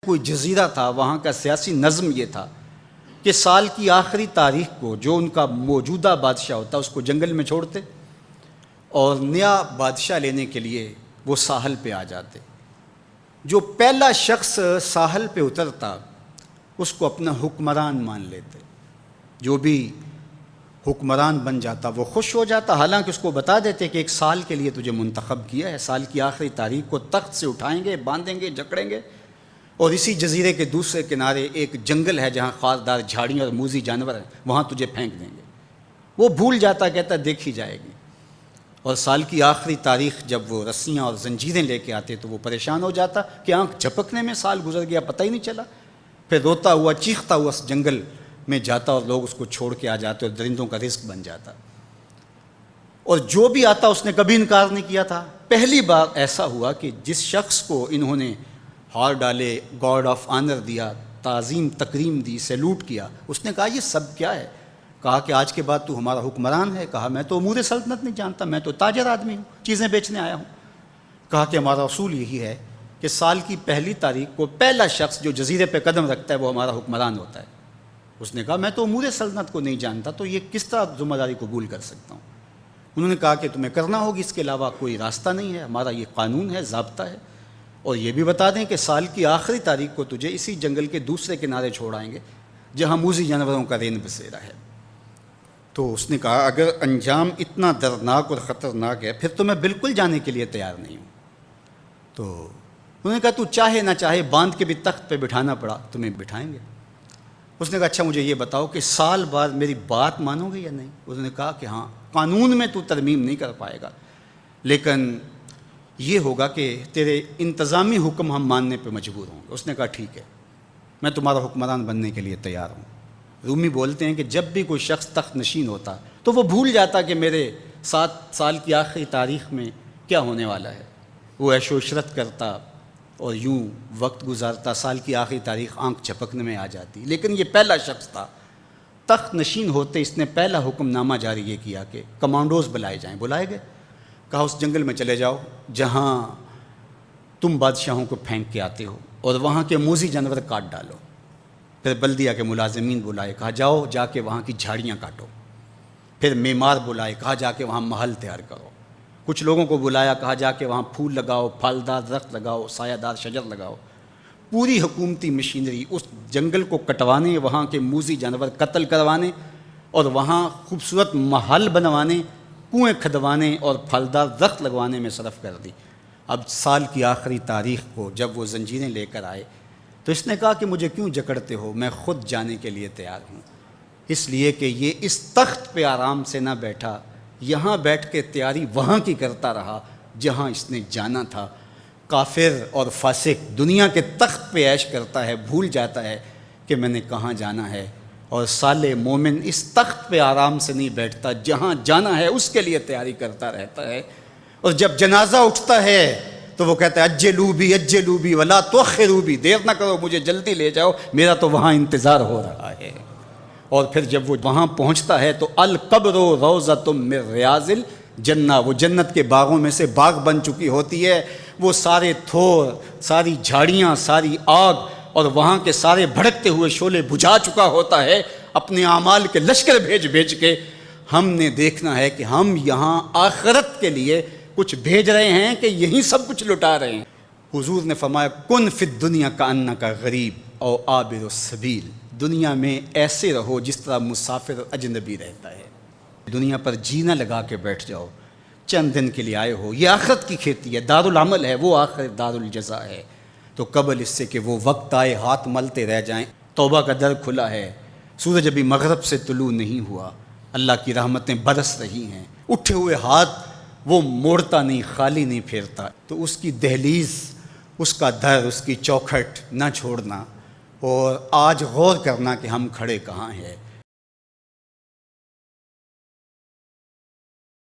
کوئی جزیرہ تھا، وہاں کا سیاسی نظم یہ تھا کہ سال کی آخری تاریخ کو جو ان کا موجودہ بادشاہ ہوتا اس کو جنگل میں چھوڑتے اور نیا بادشاہ لینے کے لیے وہ ساحل پہ آ جاتے۔ جو پہلا شخص ساحل پہ اترتا اس کو اپنا حکمران مان لیتے، جو بھی حکمران بن جاتا وہ خوش ہو جاتا، حالانکہ اس کو بتا دیتے کہ ایک سال کے لیے تجھے منتخب کیا ہے، سال کی آخری تاریخ کو تخت سے اٹھائیں گے، باندھیں گے، جکڑیں گے، اور اسی جزیرے کے دوسرے کنارے ایک جنگل ہے جہاں خاردار جھاڑیاں اور موذی جانور ہیں، وہاں تجھے پھینک دیں گے۔ وہ بھول جاتا، کہتا دیکھی جائے گی۔ اور سال کی آخری تاریخ جب وہ رسیاں اور زنجیریں لے کے آتے تو وہ پریشان ہو جاتا کہ آنکھ جھپکنے میں سال گزر گیا، پتہ ہی نہیں چلا۔ پھر روتا ہوا چیختا ہوا اس جنگل میں جاتا اور لوگ اس کو چھوڑ کے آ جاتے اور درندوں کا رزق بن جاتا، اور جو بھی آتا اس نے کبھی انکار نہیں کیا تھا۔ پہلی بار ایسا ہوا کہ جس شخص کو انہوں نے ہار ڈالے، گارڈ آف آنر دیا، تعظیم تکریم دی، سیلوٹ کیا، اس نے کہا یہ سب کیا ہے؟ کہا کہ آج کے بعد تو ہمارا حکمران ہے۔ کہا میں تو امور سلطنت نہیں جانتا، میں تو تاجر آدمی ہوں، چیزیں بیچنے آیا ہوں۔ کہا کہ ہمارا اصول یہی ہے کہ سال کی پہلی تاریخ کو پہلا شخص جو جزیرے پہ قدم رکھتا ہے وہ ہمارا حکمران ہوتا ہے۔ اس نے کہا میں تو امور سلطنت کو نہیں جانتا، تو یہ کس طرح ذمہ داری قبول کر سکتا ہوں؟ انہوں نے کہا کہ تمہیں کرنا ہوگی، اس کے علاوہ کوئی راستہ نہیں ہے، ہمارا یہ قانون ہے، ضابطہ ہے، اور یہ بھی بتا دیں کہ سال کی آخری تاریخ کو تجھے اسی جنگل کے دوسرے کنارے چھوڑ آئیں گے جہاں موذی جانوروں کا رین بسیرا ہے۔ تو اس نے کہا اگر انجام اتنا دردناک اور خطرناک ہے پھر تو میں بالکل جانے کے لیے تیار نہیں ہوں۔ تو انہوں نے کہا تو چاہے نہ چاہے باندھ کے بھی تخت پہ بٹھانا پڑا تمہیں بٹھائیں گے۔ اس نے کہا اچھا مجھے یہ بتاؤ کہ سال بعد میری بات مانو گے یا نہیں؟ انہوں نے کہا کہ ہاں، قانون میں تو ترمیم نہیں کر پائے گا، لیکن یہ ہوگا کہ تیرے انتظامی حکم ہم ماننے پہ مجبور ہوں گے۔ اس نے کہا ٹھیک ہے، میں تمہارا حکمران بننے کے لیے تیار ہوں۔ رومی بولتے ہیں کہ جب بھی کوئی شخص تخت نشین ہوتا تو وہ بھول جاتا کہ میرے 7 سال کی آخری تاریخ میں کیا ہونے والا ہے۔ وہ عیش و عشرت کرتا اور یوں وقت گزارتا، سال کی آخری تاریخ آنکھ جھپکنے میں آ جاتی۔ لیکن یہ پہلا شخص تھا، تخت نشین ہوتے اس نے پہلا حکم نامہ جاری یہ کیا کہ کمانڈوز بلائے جائیں۔ بلائے گئے، کہا اس جنگل میں چلے جاؤ جہاں تم بادشاہوں کو پھینک کے آتے ہو اور وہاں کے موذی جانور کاٹ ڈالو۔ پھر بلدیہ کے ملازمین بلائے، کہا جاؤ جا کے وہاں کی جھاڑیاں کاٹو۔ پھر معمار بلائے، کہا جا کے وہاں محل تیار کرو۔ کچھ لوگوں کو بلایا، کہا جا کے وہاں پھول لگاؤ، پھلدار درخت لگاؤ، سایہ دار شجر لگاؤ۔ پوری حکومتی مشینری اس جنگل کو کٹوانے، وہاں کے موذی جانور قتل کروانے اور وہاں خوبصورت محل بنوانے، کنویں کھدوانے اور پھلدار درخت لگوانے میں صرف کر دی۔ اب سال کی آخری تاریخ کو جب وہ زنجیریں لے کر آئے تو اس نے کہا کہ مجھے کیوں جکڑتے ہو، میں خود جانے کے لیے تیار ہوں، اس لیے کہ یہ اس تخت پہ آرام سے نہ بیٹھا، یہاں بیٹھ کے تیاری وہاں کی کرتا رہا جہاں اس نے جانا تھا۔ کافر اور فاسق دنیا کے تخت پہ عیش کرتا ہے، بھول جاتا ہے کہ میں نے کہاں جانا ہے، اور صالح مومن اس تخت پہ آرام سے نہیں بیٹھتا، جہاں جانا ہے اس کے لیے تیاری کرتا رہتا ہے۔ اور جب جنازہ اٹھتا ہے تو وہ کہتا ہے اجلوا بی ولا تؤخروا بی، دیر نہ کرو، مجھے جلدی لے جاؤ، میرا تو وہاں انتظار ہو رہا ہے۔ اور پھر جب وہ وہاں پہنچتا ہے تو القبر روضۃ من ریاض الجنہ، وہ جنت کے باغوں میں سے باغ بن چکی ہوتی ہے۔ وہ سارے تھور، ساری جھاڑیاں، ساری آگ اور وہاں کے سارے بھڑکتے ہوئے شعلے بجھا چکا ہوتا ہے، اپنے اعمال کے لشکر بھیج کے۔ ہم نے دیکھنا ہے کہ ہم یہاں آخرت کے لیے کچھ بھیج رہے ہیں کہ یہیں سب کچھ لٹا رہے ہیں۔ حضور نے فرمایا کن فی الدنیا کانک غریب او عابر السبیل، دنیا میں ایسے رہو جس طرح مسافر اجنبی رہتا ہے۔ دنیا پر جینا لگا کے بیٹھ جاؤ، چند دن کے لیے آئے ہو، یہ آخرت کی کھیتی ہے، دار العمل ہے، وہ آخر دار الجزا ہے۔ تو قبل اس سے کہ وہ وقت آئے ہاتھ ملتے رہ جائیں، توبہ کا در کھلا ہے، سورج ابھی مغرب سے طلوع نہیں ہوا، اللہ کی رحمتیں برس رہی ہیں، اٹھے ہوئے ہاتھ وہ موڑتا نہیں، خالی نہیں پھیرتا۔ تو اس کی دہلیز، اس کا در، اس کی چوکھٹ نہ چھوڑنا، اور آج غور کرنا کہ ہم کھڑے کہاں ہیں۔